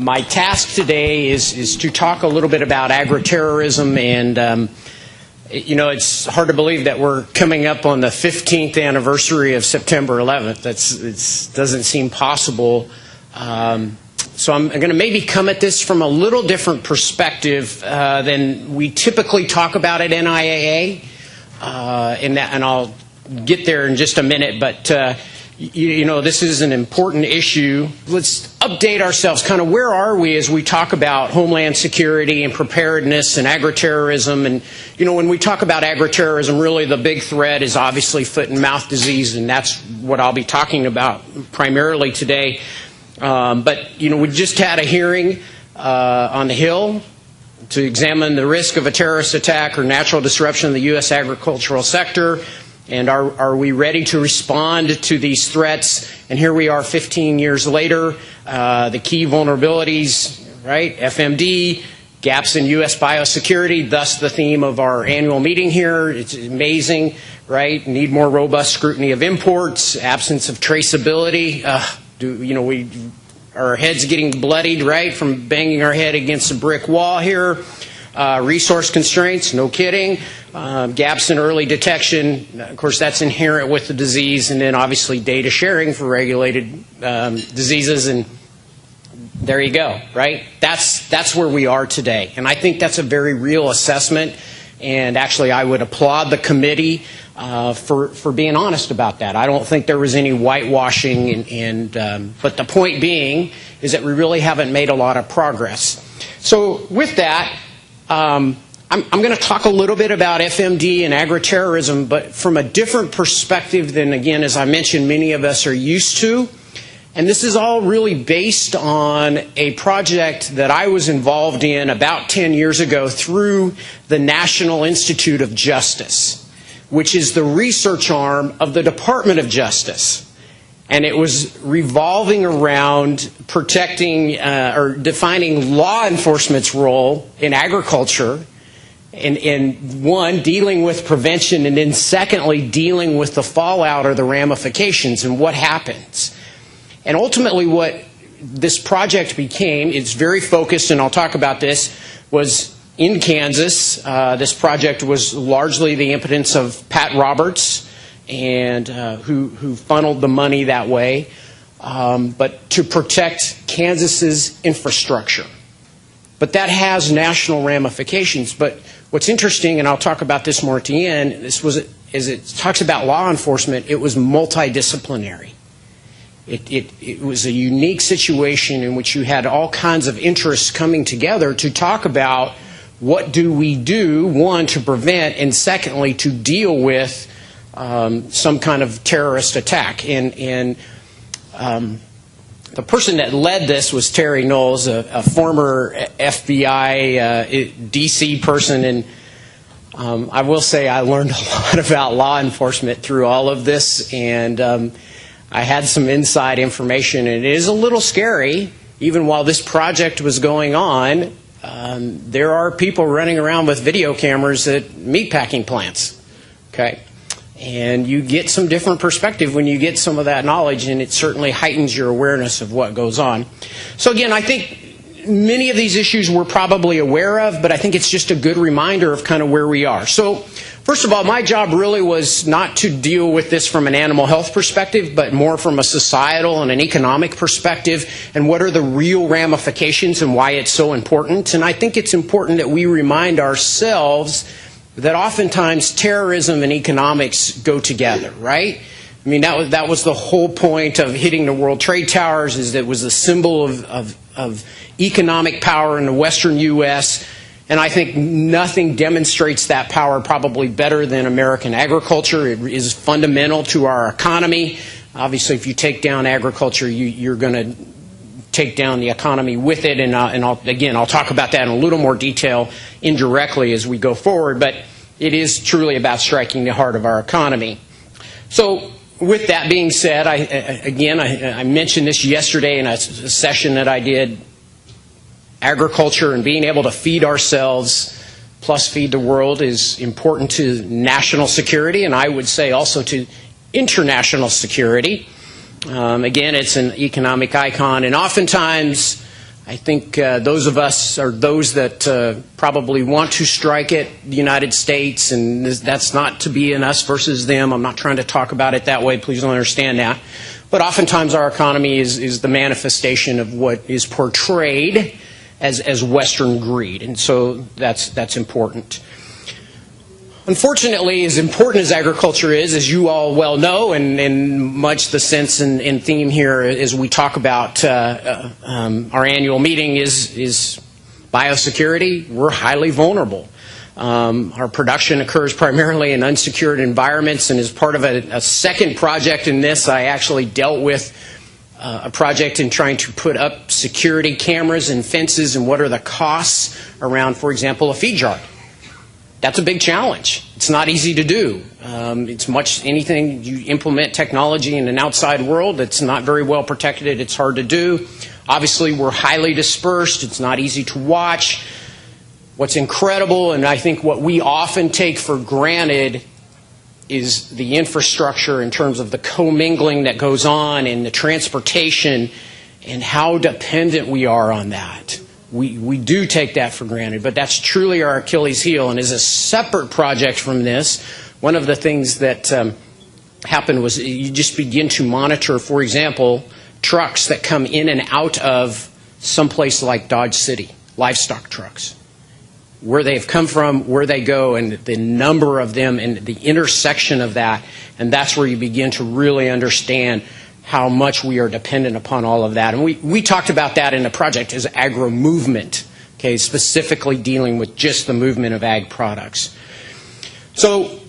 My task today is to talk a little bit about agroterrorism, and you know, it's hard to believe that we're coming up on the 15th anniversary of September 11th. It doesn't seem possible. So I'm going to maybe come at this from a little different perspective than we typically talk about at NIAA, and I'll get there in just a minute, but you know, this is an important issue. Let's update ourselves. Kind of where are we as we talk about Homeland Security and preparedness and agroterrorism? And, you know, when we talk about agroterrorism, really the big threat is obviously foot and mouth disease, and that's what I'll be talking about primarily today. But, you know, we just had a hearing on the Hill to examine the risk of a terrorist attack or natural disruption of the U.S. agricultural sector. And are we ready to respond to these threats? And here we are 15 years later. The key vulnerabilities, right? FMD, gaps in U.S. biosecurity, thus the theme of our annual meeting here. It's amazing, right? Need more robust scrutiny of imports, absence of traceability. You know, our heads getting bloodied, right, from banging our head against a brick wall here. Resource constraints, no kidding. Gaps in early detection, of course that's inherent with the disease, and then obviously data sharing for regulated diseases, and there you go, right? That's where we are today, and I think that's a very real assessment, and actually I would applaud the committee for being honest about that. I don't think there was any whitewashing, but the point being is that we really haven't made a lot of progress. So with that, I'm going to talk a little bit about FMD and agroterrorism, but from a different perspective than, again, as I mentioned, many of us are used to. And this is all really based on a project that I was involved in about 10 years ago through the National Institute of Justice, which is the research arm of the Department of Justice. And it was revolving around protecting or defining law enforcement's role in agriculture, and one, dealing with prevention, and then secondly, dealing with the fallout or the ramifications and what happens. And ultimately what this project became, it's very focused, and I'll talk about this, was in Kansas. This project was largely the impotence of Pat Roberts, and who funneled the money that way, but to protect Kansas's infrastructure. But that has national ramifications. But what's interesting, and I'll talk about this more at the end, as it talks about law enforcement, it was multidisciplinary. It was a unique situation in which you had all kinds of interests coming together to talk about what do we do, one, to prevent, and secondly, to deal with some kind of terrorist attack. And the person that led this was Terry Knowles, a former FBI D.C. person, and I will say I learned a lot about law enforcement through all of this, and I had some inside information, and it is a little scary. Even while this project was going on, there are people running around with video cameras at meatpacking plants, okay? And you get some different perspective when you get some of that knowledge, and it certainly heightens your awareness of what goes on. So again, I think many of these issues we're probably aware of, but I think it's just a good reminder of kind of where we are. So first of all, my job really was not to deal with this from an animal health perspective, but more from a societal and an economic perspective, and what are the real ramifications and why it's so important. And I think it's important that we remind ourselves that oftentimes terrorism and economics go together, right? I mean, that was the whole point of hitting the World Trade Towers, is that it was a symbol of economic power in the Western U.S., and I think nothing demonstrates that power probably better than American agriculture. It is fundamental to our economy. Obviously, if you take down agriculture, you're going to take down the economy with it, and I'll talk about that in a little more detail indirectly as we go forward, but it is truly about striking the heart of our economy. So with that being said, I mentioned this yesterday in a session that I did. Agriculture and being able to feed ourselves plus feed the world is important to national security, and I would say also to international security. Again, it's an economic icon, and oftentimes I think those of us are those that probably want to strike at the United States, and that's not to be an us versus them. I'm not trying to talk about it that way. Please don't understand that. But oftentimes our economy is the manifestation of what is portrayed as Western greed, and so that's important. Unfortunately, as important as agriculture is, as you all well know, and much the sense and theme here as we talk about our annual meeting is biosecurity, we're highly vulnerable. Our production occurs primarily in unsecured environments, and as part of a second project in this, I actually dealt with a project in trying to put up security cameras and fences and what are the costs around, for example, a feed yard. That's a big challenge. It's not easy to do. It's much anything you implement technology in an outside world that's not very well protected, it's hard to do. Obviously, we're highly dispersed. It's not easy to watch. What's incredible, and I think what we often take for granted, is the infrastructure in terms of the commingling that goes on and the transportation and how dependent we are on that. We do take that for granted, but that's truly our Achilles heel. And as a separate project from this, one of the things that happened was you just begin to monitor, for example, trucks that come in and out of someplace like Dodge City, livestock trucks, where they've come from, where they go, and the number of them and the intersection of that. And that's where you begin to really understand how much we are dependent upon all of that. And we talked about that in the project as agro-movement, okay, specifically dealing with just the movement of ag products. So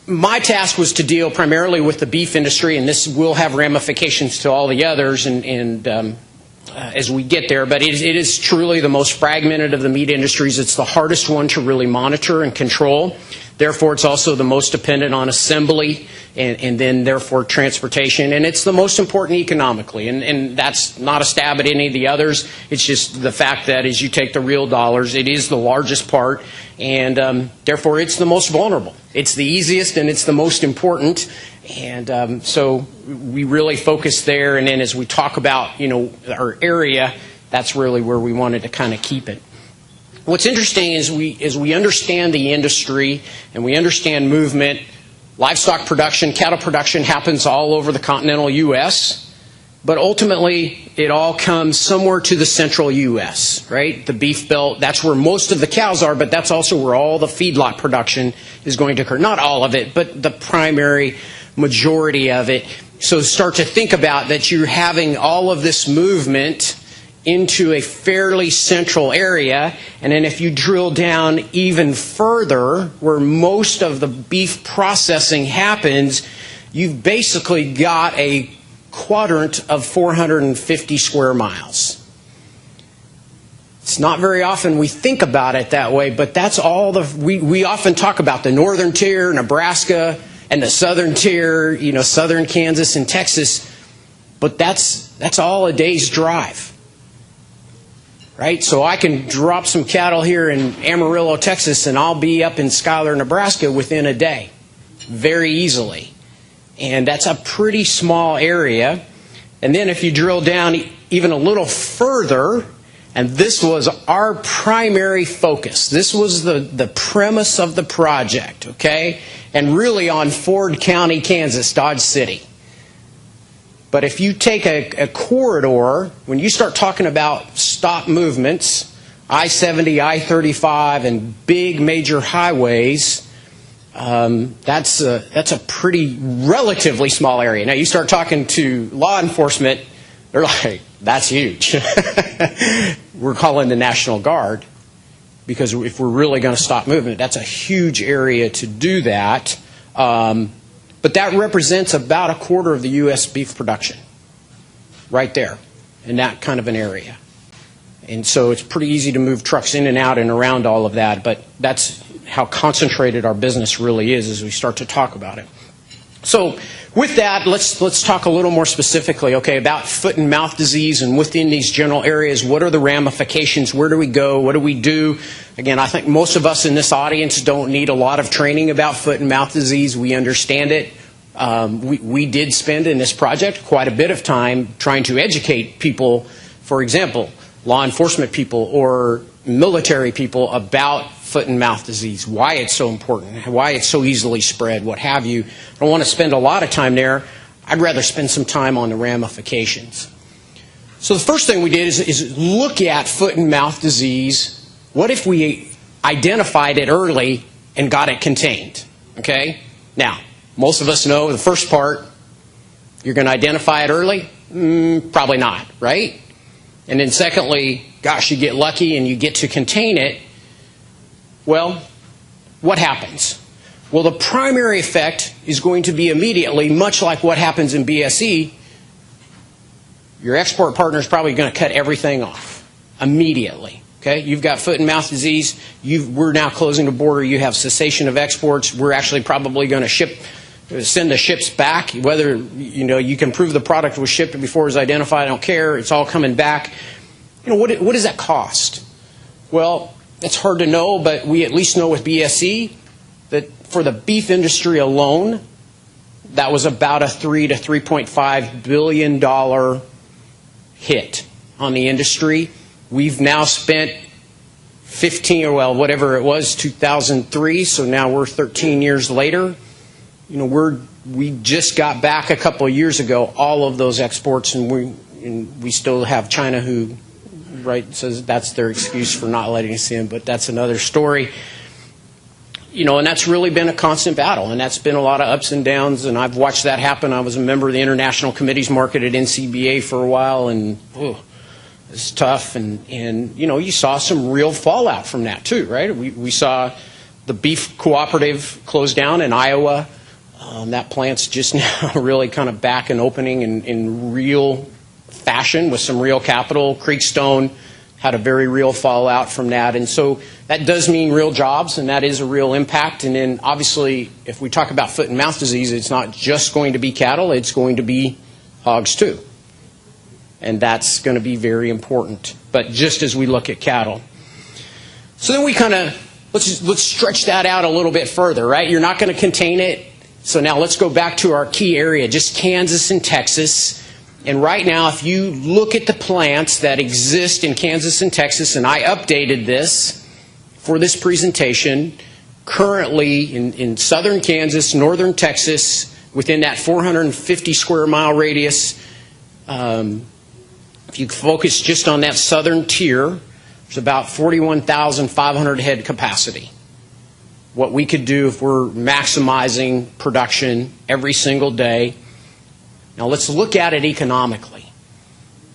my task was to deal primarily with the beef industry, and this will have ramifications to all the others as we get there, but it is truly the most fragmented of the meat industries. It's the hardest one to really monitor and control. Therefore, it's also the most dependent on assembly and then, therefore, transportation. And it's the most important economically. And that's not a stab at any of the others. It's just the fact that as you take the real dollars, it is the largest part. And, therefore, it's the most vulnerable. It's the easiest and it's the most important. And so we really focus there. And then as we talk about, our area, that's really where we wanted to kind of keep it. What's interesting is we understand the industry and we understand movement. Livestock production, cattle production happens all over the continental U.S., but ultimately it all comes somewhere to the central U.S., right? The beef belt, that's where most of the cows are, but that's also where all the feedlot production is going to occur. Not all of it, but the primary majority of it. So start to think about that you're having all of this movement into a fairly central area, and then if you drill down even further where most of the beef processing happens, you've basically got a quadrant of 450 square miles. It's not very often we think about it that way, but that's all we often talk about the northern tier, Nebraska, and the southern tier, southern Kansas and Texas, but that's all a day's drive. Right? So I can drop some cattle here in Amarillo, Texas, and I'll be up in Schuyler, Nebraska within a day, very easily. And that's a pretty small area. And then if you drill down even a little further, and this was our primary focus. This was the premise of the project, okay? And really on Ford County, Kansas, Dodge City. But if you take a corridor, when you start talking about stop movements, I-70, I-35, and big major highways, that's a pretty relatively small area. Now, you start talking to law enforcement, they're like, that's huge. We're calling the National Guard, because if we're really going to stop movement, that's a huge area to do that. But that represents about a quarter of the U.S. beef production, right there, in that kind of an area. And so it's pretty easy to move trucks in and out and around all of that, but that's how concentrated our business really is as we start to talk about it. So with that, let's talk a little more specifically, okay, about foot and mouth disease, and within these general areas, what are the ramifications? Where do we go? What do we do? Again, I think most of us in this audience don't need a lot of training about foot and mouth disease. We understand it. We did spend in this project quite a bit of time trying to educate people, for example, law enforcement people or military people about foot and mouth disease, why it's so important, why it's so easily spread, what have you. I don't want to spend a lot of time there. I'd rather spend some time on the ramifications. So the first thing we did is look at foot and mouth disease. What if we identified it early and got it contained? Okay? Now, most of us know the first part, you're going to identify it early? Probably not, right? And then secondly, gosh, you get lucky and you get to contain it. Well, what happens? Well, the primary effect is going to be immediately, much like what happens in BSE, your export partner is probably going to cut everything off immediately. Okay? You've got foot and mouth disease. We're now closing the border. You have cessation of exports. We're actually probably going to send the ships back. Whether you can prove the product was shipped before it was identified, I don't care. It's all coming back. What does that cost? Well, it's hard to know, but we at least know with BSE that for the beef industry alone, that was about a $3 to $3.5 billion hit on the industry. We've now spent 15, or well, whatever it was, 2003, so now we're 13 years later. We just got back a couple of years ago all of those exports, and we still have China who, right, says that's their excuse for not letting us in, but that's another story. And that's really been a constant battle, and that's been a lot of ups and downs, and I've watched that happen. I was a member of the International Committees Market at NCBA for a while, and it's tough, and you saw some real fallout from that too, right? We saw the beef cooperative close down in Iowa. That plant's just now really kind of back and opening in real fashion with some real capital. Creekstone had a very real fallout from that. And so that does mean real jobs, and that is a real impact. And then obviously, if we talk about foot and mouth disease, it's not just going to be cattle, it's going to be hogs too. And that's going to be very important. But just as we look at cattle. So then we kind of, let's stretch that out a little bit further, right? You're not going to contain it. So now let's go back to our key area, just Kansas and Texas. And right now, if you look at the plants that exist in Kansas and Texas, and I updated this for this presentation, currently in southern Kansas, northern Texas, within that 450 square mile radius, if you focus just on that southern tier, there's about 41,500 head capacity. What we could do if we're maximizing production every single day. Now let's look at it economically.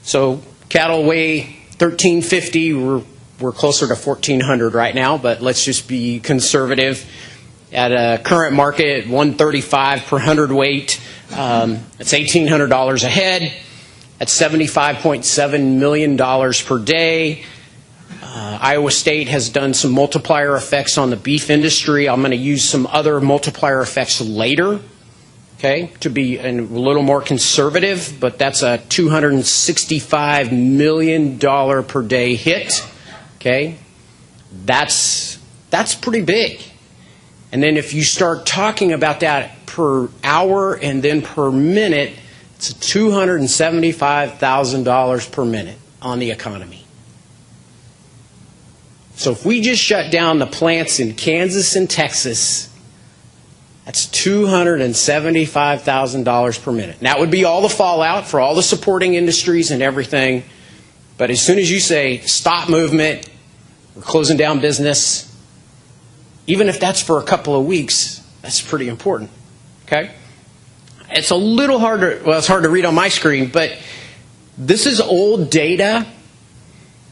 So cattle weigh 1,350. We're closer to 1,400 right now, but let's just be conservative. At a current market, $135 per hundredweight. That's $1,800 a head. That's $75.7 million per day. Iowa State has done some multiplier effects on the beef industry. I'm going to use some other multiplier effects later, okay, to be a little more conservative, but that's a $265 million per day hit, okay? That's pretty big. And then if you start talking about that per hour and then per minute, it's $275,000 per minute on the economy. So if we just shut down the plants in Kansas and Texas, that's $275,000 per minute. And that would be all the fallout for all the supporting industries and everything. But as soon as you say, stop movement, we're closing down business, even if that's for a couple of weeks, that's pretty important, okay? It's a little harder, well, it's hard to read on my screen, but this is old data.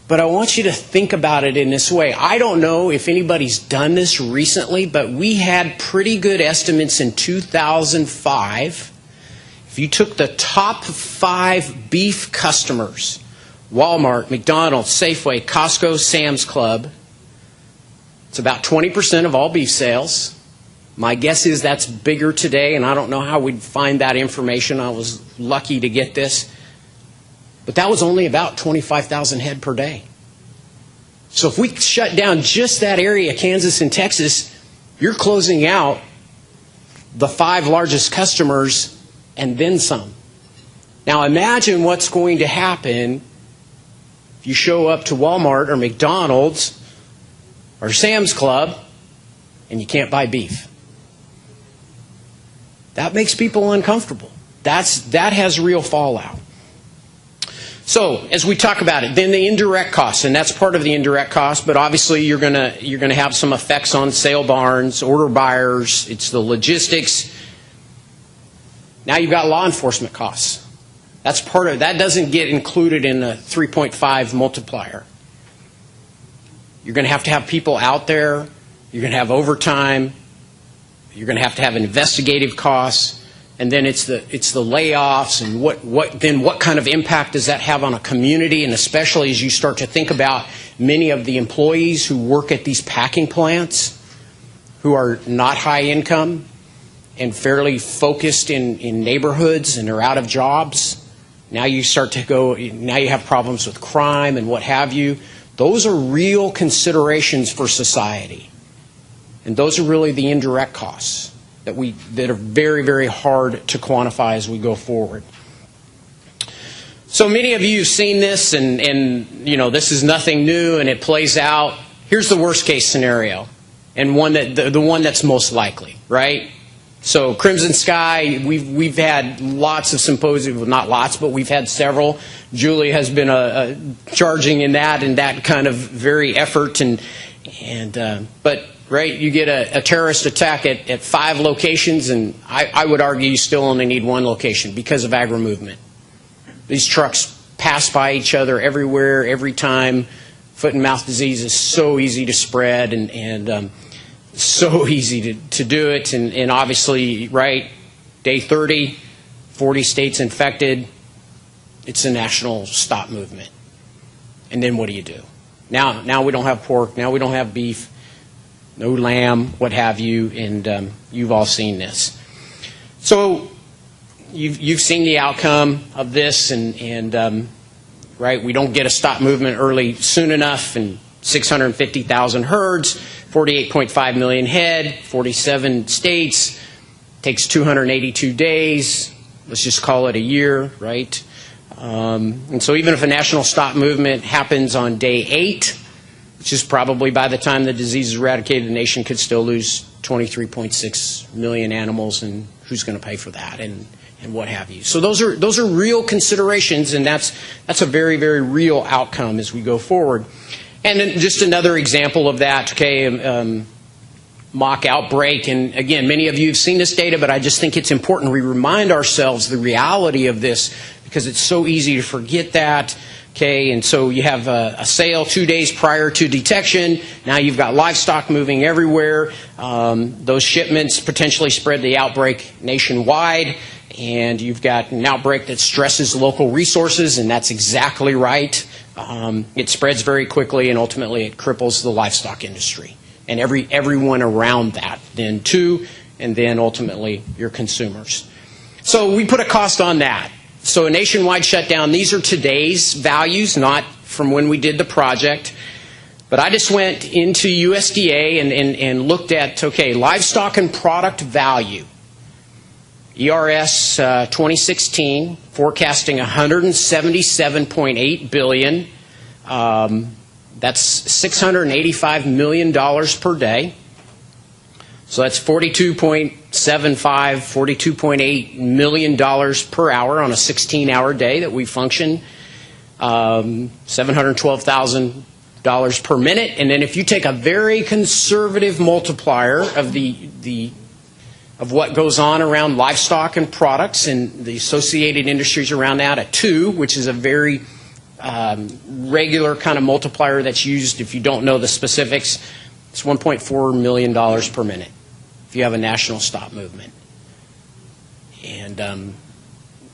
But I want you to think about it in this way. I don't know if anybody's done this recently, but we had pretty good estimates in 2005. If you took the top 5 beef customers, Walmart, McDonald's, Safeway, Costco, Sam's Club, it's about 20% of all beef sales. My guess is that's bigger today, and I don't know how we'd find that information. I was lucky to get this. But that was only about 25,000 head per day. So if we shut down just that area, Kansas and Texas, you're closing out the 5 largest customers and then some. Now imagine what's going to happen if you show up to Walmart or McDonald's or Sam's Club and you can't buy beef. That makes people uncomfortable. That has real fallout. So, as we talk about it, then the indirect costs, and that's part of the indirect cost, but obviously you're gonna have some effects on sale barns, order buyers, it's the logistics. Now you've got law enforcement costs. That's part of that doesn't get included in the 3.5 multiplier. You're going to have people out there, you're going to have overtime, you're going to have investigative costs. And then it's the layoffs and what kind of impact does that have on a community, and especially as you start to think about many of the employees who work at these packing plants who are not high income and fairly focused in neighborhoods and are out of jobs. Now you have problems with crime and what have you. Those are real considerations for society. And those are really the indirect costs that are very, very hard to quantify as we go forward. So many of you have seen this, and this is nothing new, and it plays out. Here's the worst case scenario, and the one that's most likely, right? So Crimson Sky, we've had lots of symposiums, well, not lots, but we've had several. Julie has been charging in that kind of very effort, but. Right, you get a terrorist attack at 5 locations, and I would argue you still only need 1 location because of agri-movement. These trucks pass by each other everywhere, every time. Foot and mouth disease is so easy to spread and so easy to do it. And obviously, right, day 30, 40 states infected. It's a national stop movement. And then what do you do? Now we don't have pork. Now we don't have beef. No lamb, what have you, and you've all seen this. So you've seen the outcome of this, and right, we don't get a stop movement soon enough, and 650,000 herds, 48.5 million head, 47 states, takes 282 days. Let's just call it a year, right? And so even if a national stop movement happens on day 8, which is probably by the time the disease is eradicated, the nation could still lose 23.6 million animals, and who's going to pay for that, and what have you. So those are real considerations, and that's a very, very real outcome as we go forward. And then just another example of that, okay, mock outbreak, and again, many of you have seen this data, but I just think it's important we remind ourselves the reality of this, because it's so easy to forget that. Okay, and so you have a sale 2 days prior to detection. Now you've got livestock moving everywhere. Those shipments potentially spread the outbreak nationwide, and you've got an outbreak that stresses local resources, and that's exactly right. It spreads very quickly, and ultimately it cripples the livestock industry and everyone around that then too, and then ultimately your consumers. So we put a cost on that. So a nationwide shutdown, these are today's values, not from when we did the project. But I just went into USDA and looked at, okay, livestock and product value. ERS 2016, forecasting $177.8 billion. That's $685 million per day. So that's $42.75, $42.8 million per hour on a 16-hour day that we function. $712,000 per minute. And then if you take a very conservative multiplier of of what goes on around livestock and products and the associated industries around that, a 2, which is a very regular kind of multiplier that's used if you don't know the specifics, it's $1.4 million per minute if you have a national stop movement. And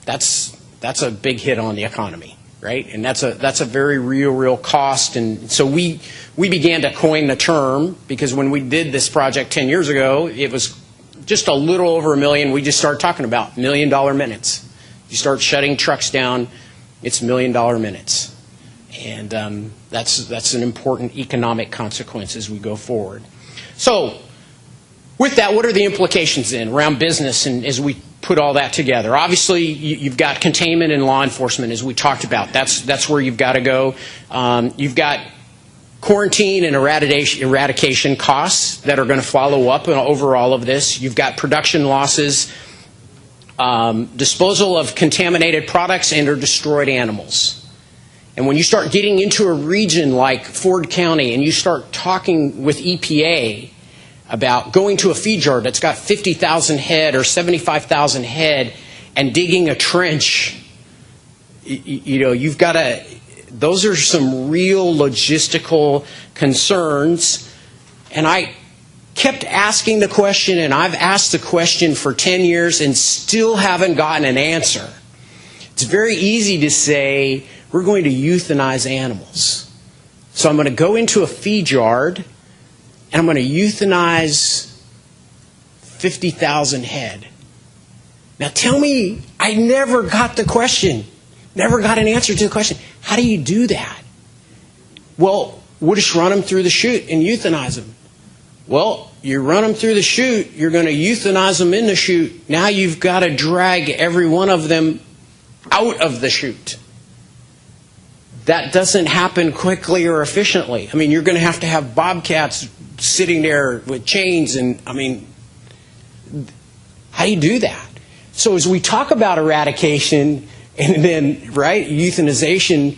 that's a big hit on the economy, right? And that's a very real cost. And so we began to coin the term, because when we did this project 10 years ago, it was just a little over $1 million. We just started talking about $1 million minutes. You start shutting trucks down, it's $1 million minutes. And that's an important economic consequence as we go forward. So with that, what are the implications then around business and as we put all that together. Obviously, you've got containment and law enforcement, as we talked about. That's where you've got to go. You've got quarantine and eradication costs that are going to follow up over all of this. You've got production losses, disposal of contaminated products and or destroyed animals. And when you start getting into a region like Ford County and you start talking with EPA about going to a feed yard that's got 50,000 head or 75,000 head and digging a trench, you've got to, those are some real logistical concerns. And I kept asking the question, and I've asked the question for 10 years and still haven't gotten an answer. It's very easy to say, we're going to euthanize animals. So I'm going to go into a feed yard and I'm going to euthanize 50,000 head. Now tell me, I never got the question, never got an answer to the question. How do you do that? Well, we'll just run them through the chute and euthanize them. Well, you run them through the chute, you're going to euthanize them in the chute. Now you've got to drag every one of them out of the chute. That doesn't happen quickly or efficiently. I mean, you're going to have bobcats sitting there with chains, and I mean, how do you do that? So as we talk about eradication and then, right, euthanization,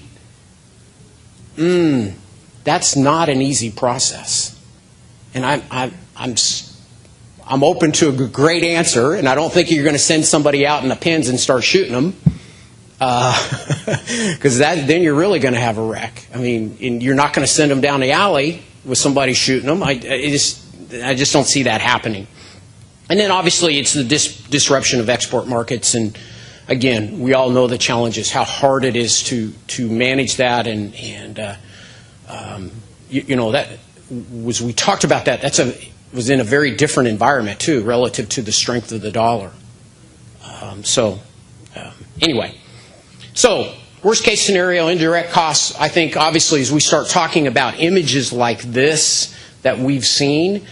that's not an easy process. And I'm open to a great answer, and I don't think you're going to send somebody out in the pens and start shooting them. Because then you're really going to have a wreck. I mean, and you're not going to send them down the alley with somebody shooting them. I just don't see that happening. And then obviously it's the disruption of export markets. And again, we all know the challenges, how hard it is to manage that. And that was, we talked about that. Was in a very different environment too, relative to the strength of the dollar. Anyway. So, worst case scenario, indirect costs, I think obviously as we start talking about images like this that we've seen,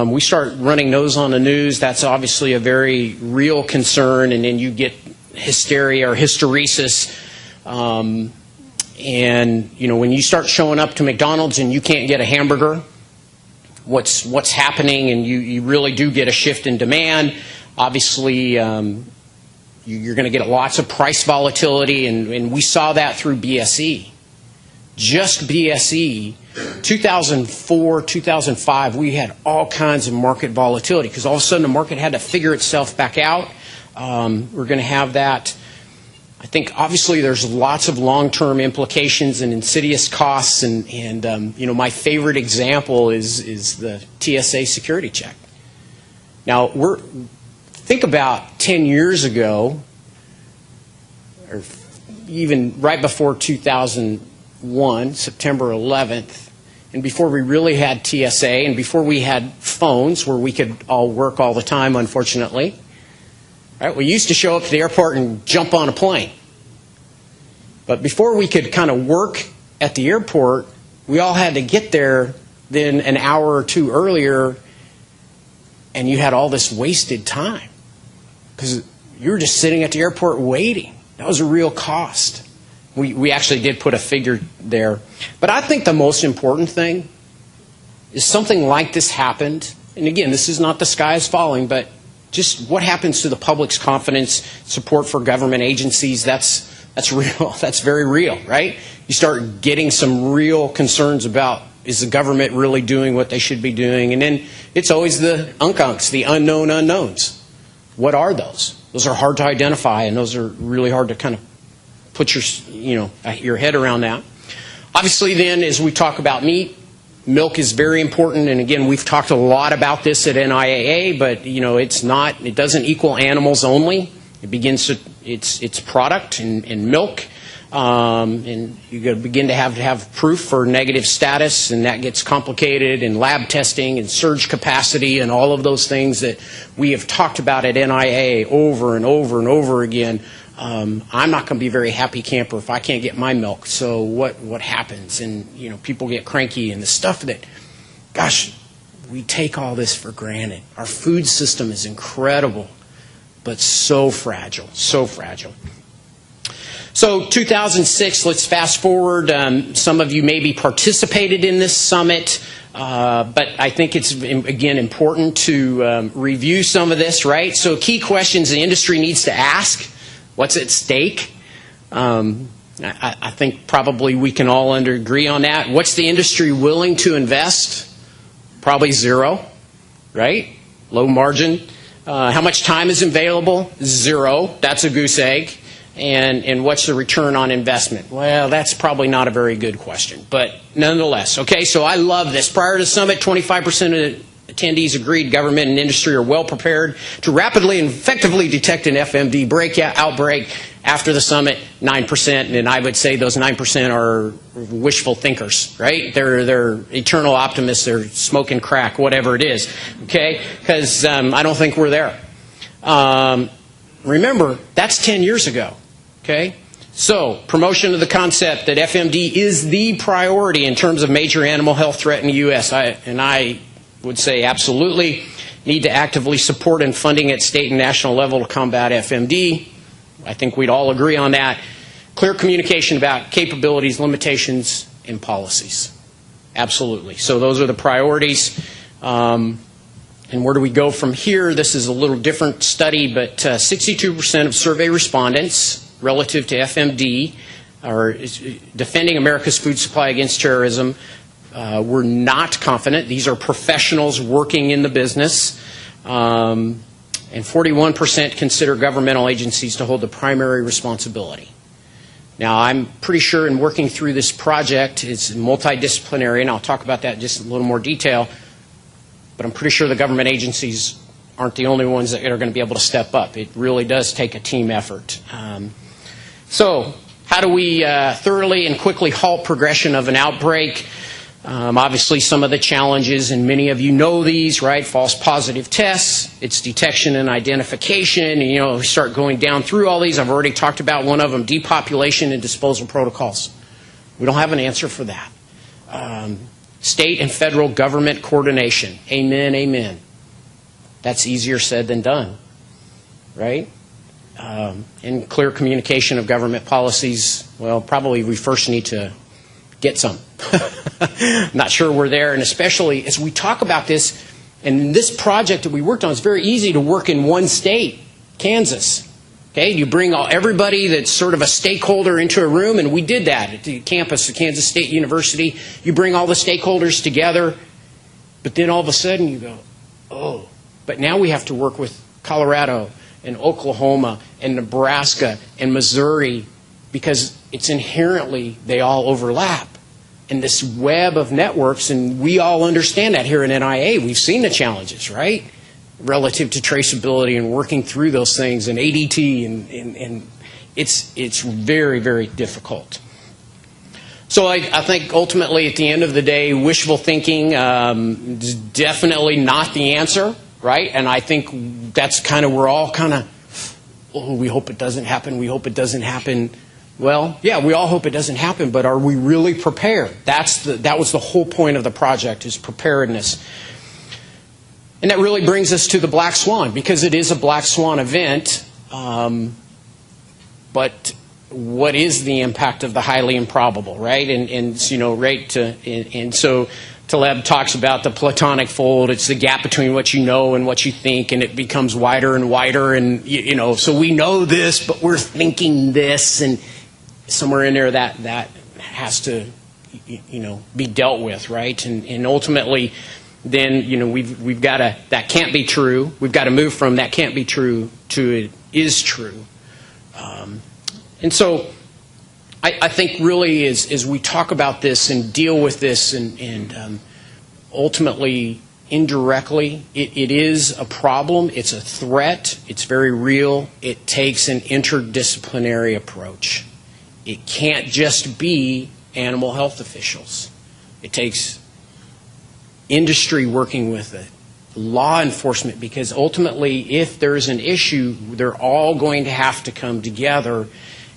we start running those on the news. That's obviously a very real concern, and then you get hysteria or hysteresis. And, when you start showing up to McDonald's and you can't get a hamburger, what's happening, and you really do get a shift in demand. Obviously, you're going to get lots of price volatility, and we saw that through BSE. Just BSE, 2004, 2005, we had all kinds of market volatility because all of a sudden the market had to figure itself back out. We're going to have that. I think obviously there's lots of long-term implications and insidious costs, and my favorite example is the TSA security check. Now, think about 10 years ago, or even right before 2001, September 11th, and before we really had TSA, and before we had phones where we could all work all the time, unfortunately. Right? We used to show up to the airport and jump on a plane. But before we could kind of work at the airport, we all had to get there then an hour or two earlier, and you had all this wasted time because you were just sitting at the airport waiting. That was a real cost. We actually did put a figure there. But I think the most important thing is something like this happened. And again, this is not the sky is falling, but just what happens to the public's confidence, support for government agencies, that's real. That's very real, right? You start getting some real concerns about, is the government really doing what they should be doing? And then it's always the unkunks, the unknown unknowns. What are those? Those are hard to identify, and those are really hard to kind of put your head around that. Obviously then, as we talk about meat, milk is very important, and again, we've talked a lot about this at NIAA, but it doesn't equal animals only. It begins its product and milk, and you begin to have proof for negative status, and that gets complicated, and lab testing and surge capacity and all of those things that we have talked about at NIAA over and over and over again. I'm not going to be a very happy camper if I can't get my milk. So what happens? And people get cranky, and the stuff that, gosh, we take all this for granted. Our food system is incredible. but so fragile, so fragile. So 2006, let's fast forward. Some of you maybe participated in this summit, but I think it's, again, important to review some of this, right? So key questions the industry needs to ask. What's at stake? I think probably we can all agree on that. What's the industry willing to invest? Probably zero, right? Low margin. How much time is available? Zero. That's a goose egg. And what's the return on investment? Well, that's probably not a very good question, but nonetheless. Okay, so I love this. Prior to the summit, 25% of attendees agreed government and industry are well prepared to rapidly and effectively detect an FMD outbreak. After the summit, 9%, and I would say those 9% are wishful thinkers, right? They're eternal optimists. They're smoking crack, whatever it is, okay? Because I don't think we're there. Remember, that's 10 years ago, okay? So, promotion of the concept that FMD is the priority in terms of major animal health threat in the U.S. I would say absolutely need to actively support and funding at state and national level to combat FMD. I think we'd all agree on that. Clear communication about capabilities, limitations, and policies. Absolutely. So those are the priorities. And where do we go from here? This is a little different study, but 62% of survey respondents relative to FMD are defending America's food supply against terrorism. We're not confident. These are professionals working in the business. And 41% consider governmental agencies to hold the primary responsibility. Now, I'm pretty sure in working through this project, it's multidisciplinary, and I'll talk about that in just a little more detail, but I'm pretty sure the government agencies aren't the only ones that are going to be able to step up. It really does take a team effort. So, how do we thoroughly and quickly halt progression of an outbreak? Obviously, some of the challenges, and many of you know these, right? False positive tests, its detection and identification. And, we start going down through all these. I've already talked about one of them, depopulation and disposal protocols. We don't have an answer for that. State and federal government coordination. Amen, amen. That's easier said than done, right? And clear communication of government policies. Well, probably we first need to get some. Not sure we're there, and especially as we talk about this, and this project that we worked on, it's very easy to work in one state, Kansas. Okay, you bring everybody that's sort of a stakeholder into a room, and we did that at the campus of Kansas State University. You bring all the stakeholders together, but then all of a sudden you go, oh, but now we have to work with Colorado and Oklahoma and Nebraska and Missouri because it's inherently, they all overlap. And this web of networks, and we all understand that here in NIAA. We've seen the challenges, right? Relative to traceability and working through those things and ADT, and it's very, very difficult. So I think ultimately at the end of the day, wishful thinking is definitely not the answer, right? And I think that's kind of, we're all kind of, oh, we hope it doesn't happen, we hope it doesn't happen. Well, yeah, we all hope it doesn't happen, but are we really prepared? That was the whole point of the project, is preparedness. And that really brings us to the Black Swan, because it is a Black Swan event. But what is the impact of the highly improbable, right? And so Taleb talks about the Platonic fold. It's the gap between what you know and what you think, and it becomes wider and wider. And so we know this, but we're thinking this, and somewhere in there that has to be dealt with, right? And ultimately, then we've got to, that can't be true. We've got to move from that can't be true to it is true. And so I think really as we talk about this and deal with this and ultimately, indirectly, it is a problem. It's a threat. It's very real. It takes an interdisciplinary approach. It can't just be animal health officials. It takes industry working with it, law enforcement, because ultimately if there's an issue, they're all going to have to come together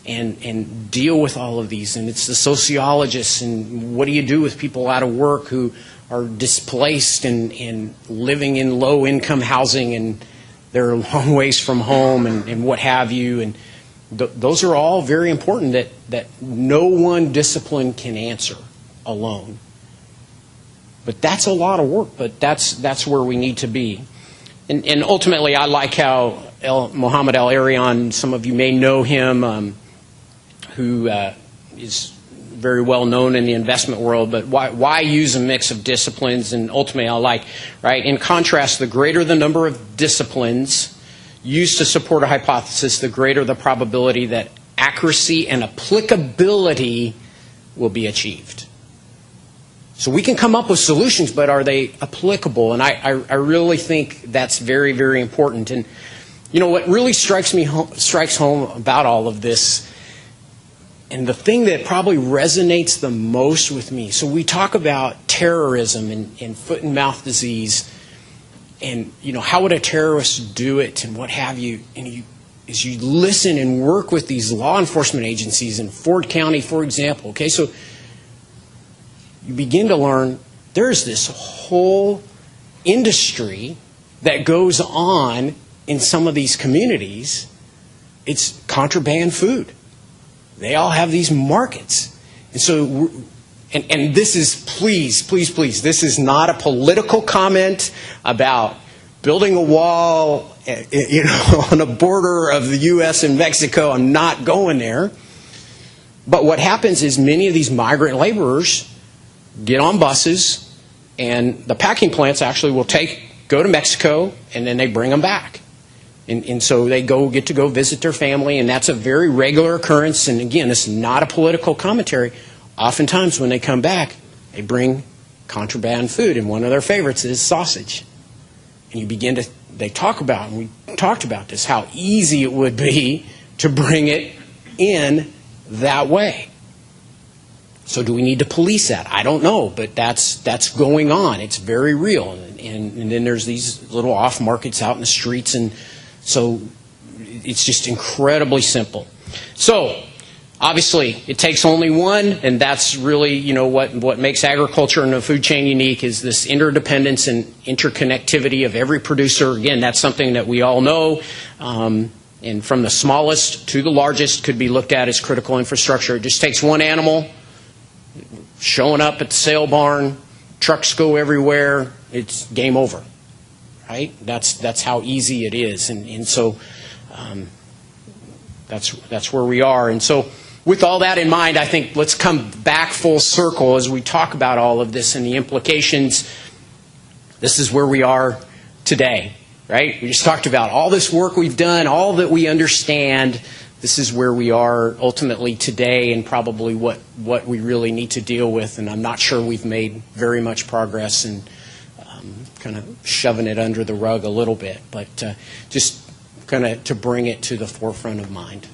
and deal with all of these. And it's the sociologists, and what do you do with people out of work who are displaced and living in low-income housing, and they're a long ways from home and what have you. And those are all very important that no one discipline can answer alone. But that's a lot of work, but that's where we need to be. And ultimately, I like how Mohamed El-Erian, some of you may know him, who is very well known in the investment world, but why use a mix of disciplines? And ultimately, I like, right, in contrast, the greater the number of disciplines used to support a hypothesis, the greater the probability that accuracy and applicability will be achieved. So we can come up with solutions, but are they applicable? And I really think that's very, very important. And you know what really strikes home about all of this, and the thing that probably resonates the most with me. So we talk about terrorism and foot and mouth disease, and you know, how would a terrorist do it, and what have you? And as you listen and work with these law enforcement agencies in Ford County, for example. Okay, so you begin to learn there's this whole industry that goes on in some of these communities. It's contraband food. They all have these markets. And so, and this is, please, this is not a political comment about building a wall, you know, on the border of the U.S. and Mexico. I'm not going there. But what happens is many of these migrant laborers get on buses, and the packing plants actually will go to Mexico, and then they bring them back. And so they get to go visit their family, and that's a very regular occurrence. And again, this is not a political commentary. Oftentimes when they come back, they bring contraband food, and one of their favorites is sausage. And they talk about, and we talked about this, how easy it would be to bring it in that way. So do we need to police that? I don't know, but that's going on. It's very real. And then there's these little off markets out in the streets, and so it's just incredibly simple. So obviously it takes only one, and that's really, you know, what makes agriculture and the food chain unique is this interdependence and interconnectivity of every producer. Again, that's something that we all know. And from the smallest to the largest could be looked at as critical infrastructure. It just takes one animal showing up at the sale barn, trucks go everywhere, it's game over, right? That's how easy it is, and so that's where we are. And so with all that in mind, I think let's come back full circle as we talk about all of this and the implications. This is where we are today, right? We just talked about all this work we've done, all that we understand. This is where we are ultimately today, and probably what we really need to deal with. And I'm not sure we've made very much progress in kind of shoving it under the rug a little bit, but just kind of to bring it to the forefront of mind.